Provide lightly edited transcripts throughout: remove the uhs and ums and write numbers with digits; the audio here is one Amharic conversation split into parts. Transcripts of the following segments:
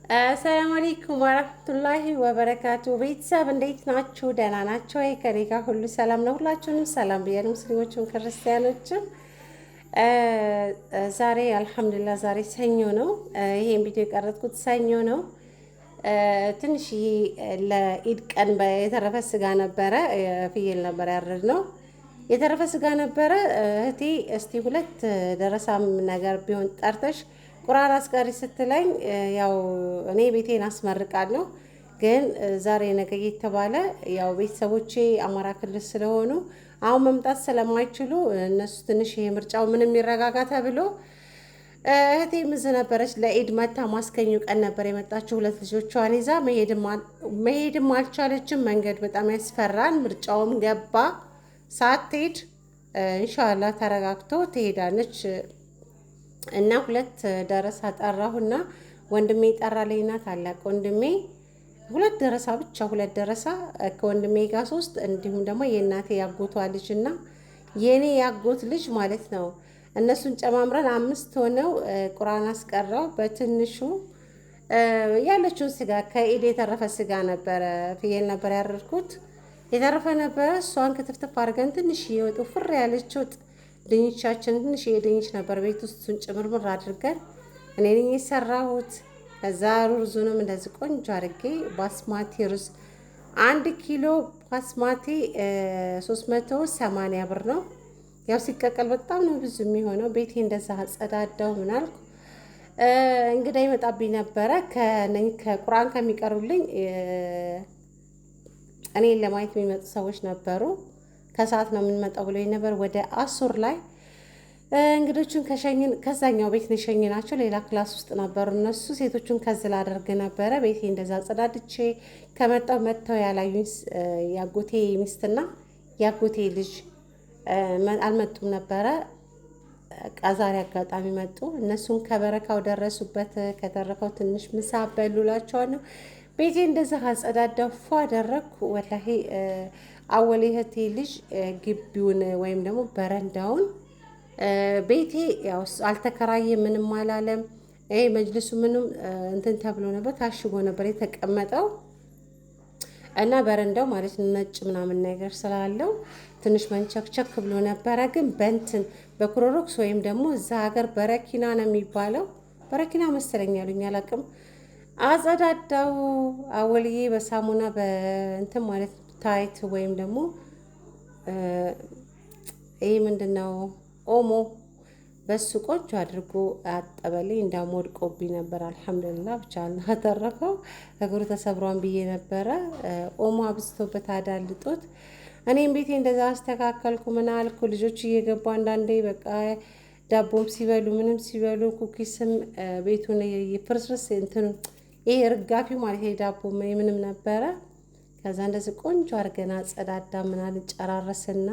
አሰላሙ አለይኩም ወረህመቱላሂ ወበረካቱ። ቤተሰብ እንዴት ናችሁ? ደህና ናቸው ወይ? ከኔ ጋር ሁሉ ሰላም ነው። ሁላችሁንም ሰላም ብያለሁ፣ ሙስሊሞችም ክርስቲያኖችም። ዛሬ አልሐምዱሊላህ ዛሬ ሰኞ ነው። ይሄን ቪዲዮ የቀረጥኩት ሰኞ ነው። ትንሽዬ ለኢድ ቀን የተረፈ ስጋ ነበረ፣ ፍየል ነበር ያረድነው። የተረፈ ስጋ ነበረ። እህቴ እስቲ ሁለት ደረሳም ነገር ቢሆን ጠርተሽ ቁርአን አስቀሪ ስትለኝ ያው እኔ ቤቴን አስመርቃለሁ። ግን ዛሬ ነገ እየተባለ ያው ቤተሰቦቼ አማራ ክልል ስለሆኑ አሁን መምጣት ስለማይችሉ እነሱ ትንሽ ይሄ ምርጫው ምንም ይረጋጋ ተብሎ እህቴ ምዝ ነበረች። ለኢድ መታ ማስከኙ ቀን ነበር የመጣችው ሁለት ልጆቿን ይዛ። መሄድም አልቻለችም። መንገድ በጣም ያስፈራል። ምርጫውም ገባ። ሳትሄድ ኢንሻአላህ ተረጋግቶ ትሄዳለች። እና ሁለት ደረሳ ጠራሁና ወንድሜ ጠራልኝና ታላቅ ወንድሜ ሁለት ደረሳ ብቻ ሁለት ደረሳ ከወንድሜ ጋር ሶስት፣ እንዲሁም ደግሞ የእናቴ ያጎቷ ልጅ እና የኔ ያጎት ልጅ ማለት ነው። እነሱን ጨማምረን አምስት ሆነው ቁርአን አስቀራው። በትንሹ ያለችውን ስጋ ከኢድ የተረፈ ስጋ ነበረ፣ ፍየል ነበር ያረድኩት። የተረፈ ነበረ። እሷን ክትፍትፍ አድርገን ትንሽ ይወጡ ፍር ያለች ወጥ ድንቻችን ትንሽ የድንች ነበር ቤት ውስጥ እሱን ጭምርምር አድርገን እኔ ነኝ የሰራሁት። ከዛ ሩዙንም እንደዚህ ቆንጆ አድርጌ ባስማቲ ሩዝ 1 ኪሎ ባስማቲ 380 ብር ነው። ያው ሲቀቀል በጣም ነው ብዙ የሚሆነው። ቤቴ እንደዛ አጸዳዳው ምናልኩ እንግዳ ይመጣብኝ ነበረ። ከቁርአን ከሚቀሩልኝ እኔን ለማየት የሚመጡ ሰዎች ነበሩ። ከሰዓት ነው የምንመጣው ብሎ ነበር። ወደ አሱር ላይ እንግዶቹን ከዛኛው ቤት የሸኝናቸው ሌላ ክላስ ውስጥ ነበሩ እነሱ። ሴቶቹን ከዝል አደርግ ነበረ። ቤቴ እንደዛ አጸዳድቼ ከመጣው መጥተው ያላዩኝ ያጎቴ ሚስትና ያጎቴ ልጅ አልመጡም ነበረ። ዛሬ አጋጣሚ መጡ። እነሱን ከበረካው ደረሱበት። ከተረፈው ትንሽ ምሳ በሉላቸዋለሁ። ቤቴ እንደዛ አጸዳዳው ፏ አደረግኩ። ወላሂ አወል እህቴ ልጅ ግቢውን ወይም ደግሞ በረንዳውን ቤቴ ያው አልተከራየ ምንም አላለም። ይሄ መጅልሱ ምንም እንትን ተብሎ ነበር ታሽጎ ነበር የተቀመጠው እና በረንዳው ማለት ነጭ ምናምን ነገር ስላለው ትንሽ መንቸክቸክ ብሎ ነበረ። ግን በእንትን በክሮሮክስ ወይም ደግሞ እዛ ሀገር በረኪና ነው የሚባለው፣ በረኪና መሰለኝ ያሉኝ አላውቅም። አጸዳዳው አወልዬ በሳሙና በእንትን ማለት ታይት ወይም ደግሞ ይሄ ምንድነው ኦሞ በሱ ቆንጆ አድርጎ አጠበልኝ። እንዳሞድቆብኝ ነበር። አልሐምዱሊላህ ብቻ አላህ ተረፈው። እግሩ ተሰብሯን ብዬ ነበረ። ኦሞ አብዝቶበት አዳልጦት እኔም ቤቴ እንደዛ አስተካከልኩ። ምን አልኩ ልጆች እየገቡ አንዳንዴ በቃ ዳቦም ሲበሉ ምንም ሲበሉ ኩኪስም ቤቱን ፍርስርስ እንትኑ ይሄ ርጋፊ ማለት ይሄ ዳቦ ምንም ነበረ። ከዛ እንደዚህ ቆንጆ አድርገን አጸዳዳ ምናምን ጨራረስና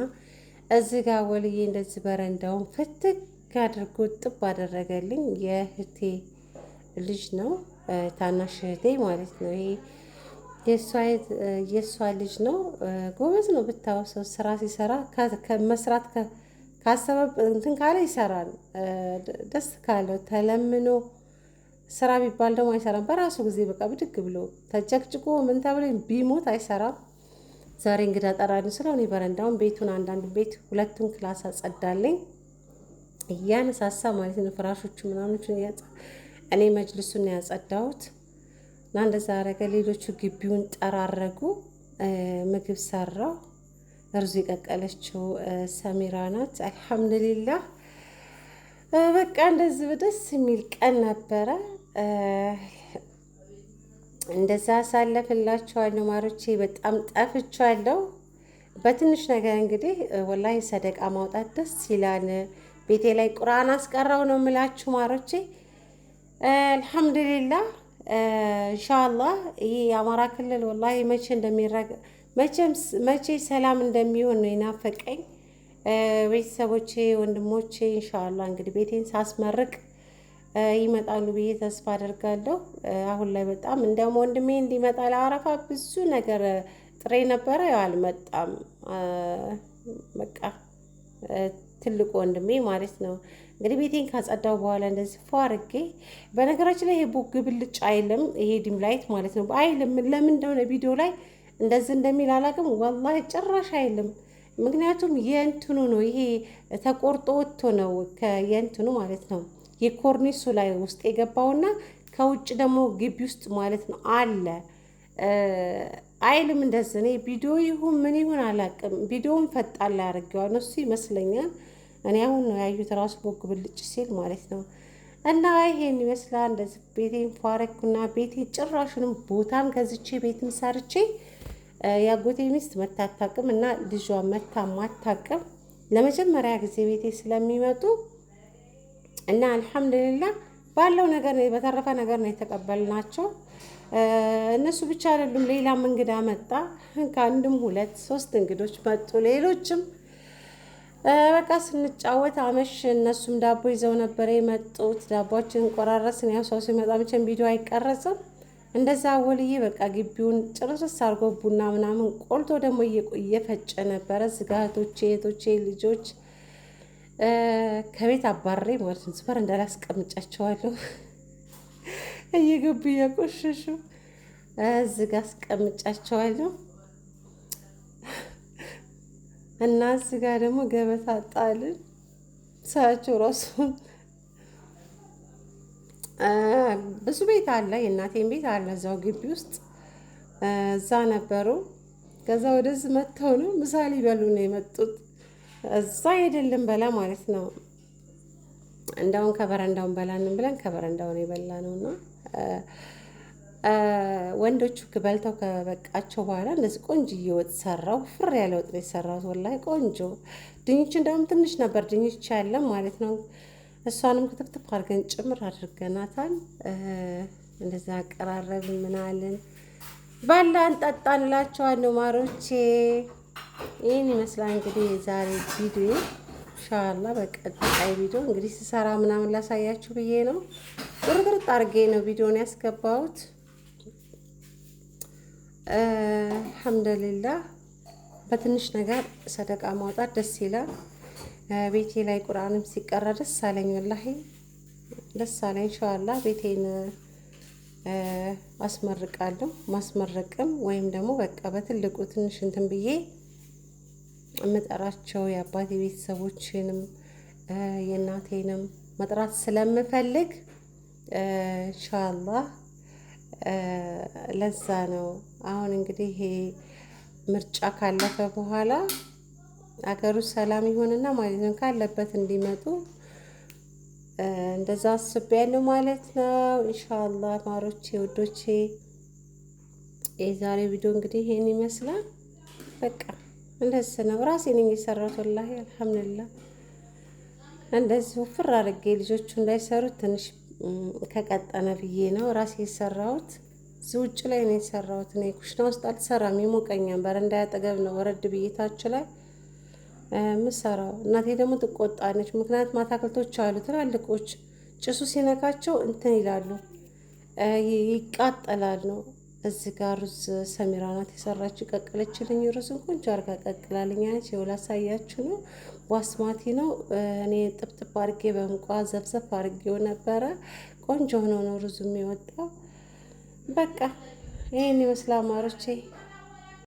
እዚህ ጋር ወልዬ እንደዚህ በረንዳውን ፍትክ አድርጎ ጥብ አደረገልኝ። የእህቴ ልጅ ነው፣ ታናሽ እህቴ ማለት ነው። ይሄ የእሷ ልጅ ነው። ጎበዝ ነው ብታወሰው። ስራ ሲሰራ መስራት ካሰበ እንትን ካለ ይሰራል። ደስ ካለው ተለምኖ ስራ ቢባል ደግሞ አይሰራም። በራሱ ጊዜ በቃ ብድግ ብሎ ተጨቅጭቆ ምን ተብሎ ቢሞት አይሰራም። ዛሬ እንግዳ ጠራን ስለሆነ በረንዳውን ቤቱን አንዳንድ ቤት ሁለቱን ክላስ አጸዳለኝ እያነሳሳ ማለት ነው። ፍራሾቹ ምናምኖቹን እኔ መጅልሱን ነው ያጸዳሁት እና እንደዛ አረገ። ሌሎቹ ግቢውን ጠራረጉ። ምግብ ሰራው። ሩዝ የቀቀለችው ሰሚራ ናት። አልሐምዱሊላህ በቃ እንደዚህ ደስ የሚል ቀን ነበረ። እንደዛ አሳለፍላችኋለሁ ማሮቼ። በጣም ጠፍቻለሁ በትንሽ ነገር። እንግዲህ ወላሂ ሰደቃ ማውጣት ደስ ይላል። ቤቴ ላይ ቁርአን አስቀራው ነው የምላችሁ ማሮቼ። አልሐምዱሊላህ ኢንሻአላህ። ይሄ የአማራ ክልል ወላሂ መቼ ሰላም እንደሚሆን ነው የናፈቀኝ። ቤተሰቦቼ ወንድሞቼ ኢንሻአላህ እንግዲህ ቤቴን ሳስመርቅ ይመጣሉ ብዬ ተስፋ አደርጋለሁ። አሁን ላይ በጣም እንደውም ወንድሜ እንዲመጣ ለአረፋ ብዙ ነገር ጥሬ ነበረ፣ ያው አልመጣም። በቃ ትልቁ ወንድሜ ማለት ነው። እንግዲህ ቤቴን ካጸዳው በኋላ እንደዚህ ፏ አድርጌ፣ በነገራችን ላይ ይሄ ቦግ ብልጭ አይልም፣ ይሄ ዲም ላይት ማለት ነው አይልም። ለምን እንደሆነ ቪዲዮ ላይ እንደዚህ እንደሚል አላውቅም፣ ወላሂ ጭራሽ አይልም። ምክንያቱም የእንትኑ ነው ይሄ ተቆርጦ ወጥቶ ነው ከየእንትኑ ማለት ነው የኮርኒሱ ላይ ውስጥ የገባውና ከውጭ ደግሞ ግቢ ውስጥ ማለት ነው አለ አይልም። እንደዚህ እኔ ቪዲዮ ይሁን ምን ይሁን አላውቅም። ቪዲዮውን ፈጣን ላይ አድርጌዋለሁ እሱ ይመስለኛል። እኔ አሁን ነው ያዩት ራሱ ቦግ ብልጭ ሲል ማለት ነው። እና ይሄን ይመስላል። እንደዚህ ቤቴን ፏረኩና ቤቴ ጭራሹንም ቦታም ገዝቼ ቤትም ሰርቼ የአጎቴ ሚስት መታታቅም እና ልጇ መታ ማታቅም ለመጀመሪያ ጊዜ ቤቴ ስለሚመጡ እና አልሐምዱሊላህ ባለው ነገር ነው፣ በተረፈ ነገር ነው የተቀበልናቸው። እነሱ ብቻ አይደሉም፣ ሌላም እንግዳ መጣ። ከአንድም 2 3 እንግዶች መጡ። ሌሎችም በቃ ስንጫወት አመሽ። እነሱም ዳቦ ይዘው ነበር የመጡት። ዳቦችን ቆራረስን። ያው ሰው ሲመጣ መቼም ቪዲዮ አይቀረጽም። እንደዛ ወልዬ በቃ ግቢውን ጭርስ አድርጎ ቡና ምናምን ቆልቶ ደግሞ እየፈጨ ነበረ። እህቶቼ ልጆች ከቤት አባሬ ማለት ነው ስፈር እንዳላስቀምጫቸዋለሁ እየገቡ እያቆሸሹ እዚህ ጋ አስቀምጫቸዋለሁ። እና እዚህ ጋ ደግሞ ገበታ ጣልን። ሳያቸው ራሱ ብዙ ቤት አለ፣ የእናቴን ቤት አለ እዛው ግቢ ውስጥ እዛ ነበሩ። ከዛ ወደዚህ መጥተው ነው ምሳ ሊበሉ ነው የመጡት። እዛ ሄደልን በላ ማለት ነው። እንዳውን ከበረንዳውን በላንም ብለን ከበረንዳውን የበላ ነውና ወንዶቹ በልተው ከበቃቸው በኋላ እንደዚህ ቆንጆዬ ወጥ ሰራው። ፍር ያለ ወጥ ነው የሰራሁት ወላሂ ቆንጆ። ድንች እንደውም ትንሽ ነበር ድንች ያለ ማለት ነው። እሷንም ክትፍትፍ አድርገን ጭምር አድርገናታል። እንደዛ አቀራረብ ምናልን ባላን ጠጣን እላቸዋለሁ ማሮቼ። ይህን ይመስላል እንግዲህ የዛሬ ቪዲዮ። ኢንሻአላህ በቀጣይ ቪዲዮ እንግዲህ ስሰራ ምናምን ላሳያችሁ ብዬ ነው። ቁርጥርጥ አድርጌ ነው ቪዲዮን ያስገባሁት። አልሐምዱሊላህ በትንሽ ነገር ሰደቃ ማውጣት ደስ ይላል። ቤቴ ላይ ቁርአንም ሲቀራ ደስ አለኝ፣ ወላሂ ደስ አለኝ። ኢንሻአላህ ቤቴን አስመርቃለሁ። ማስመረቅም ወይም ደግሞ በቃ በትልቁ ትንሽ እንትን ብዬ የምጠራቸው የአባቴ ቤተሰቦችንም የእናቴንም መጥራት ስለምፈልግ ኢንሻአላህ ለዛ ነው። አሁን እንግዲህ ይሄ ምርጫ ካለፈ በኋላ አገሩ ሰላም ይሆንና ማለት ነው ካለበት እንዲመጡ እንደዛ አስቤያለሁ ማለት ነው። ኢንሻአላህ ማሮቼ ውዶቼ የዛሬ ቪዲዮ እንግዲህ ይሄን ይመስላል። በቃ እንደዚህ ነው። ራሴ ነኝ የሰራሁት ወላሂ አልሐምዱሊላህ። እንደዚህ ወፍር አድርጌ ልጆቹ እንዳይሰሩት ትንሽ ከቀጠነ ብዬ ነው ራሴ የሰራሁት። እዚህ ውጭ ላይ ነው የሰራሁት። እኔ ኩሽና ውስጥ አልሰራም፣ ይሞቀኛል። በረንዳ ያጠገብ ነው ወረድ ብዬ ታች ላይ ምሰራው። እናቴ ደግሞ ትቆጣለች። ምክንያቱም አታክልቶች አሉ ትላልቆች፣ ጭሱ ሲነካቸው እንትን ይላሉ፣ ይቃጠላል ነው። እዚህ ጋር ሩዝ ሰሚራ ናት የሰራችው፣ ቀቅለችልኝ። ሩዝን ቆንጆ አርጋ ቀቅላልኝ። ያች ላሳያችሁ ነው። ባስማቲ ነው። እኔ ጥብጥብ አድርጌ በእንቋ ዘፍዘፍ አድርጌው ነበረ። ቆንጆ ሆኖ ነው ሩዙ የሚወጣው። በቃ ይሄን ይመስላል ማሮቼ።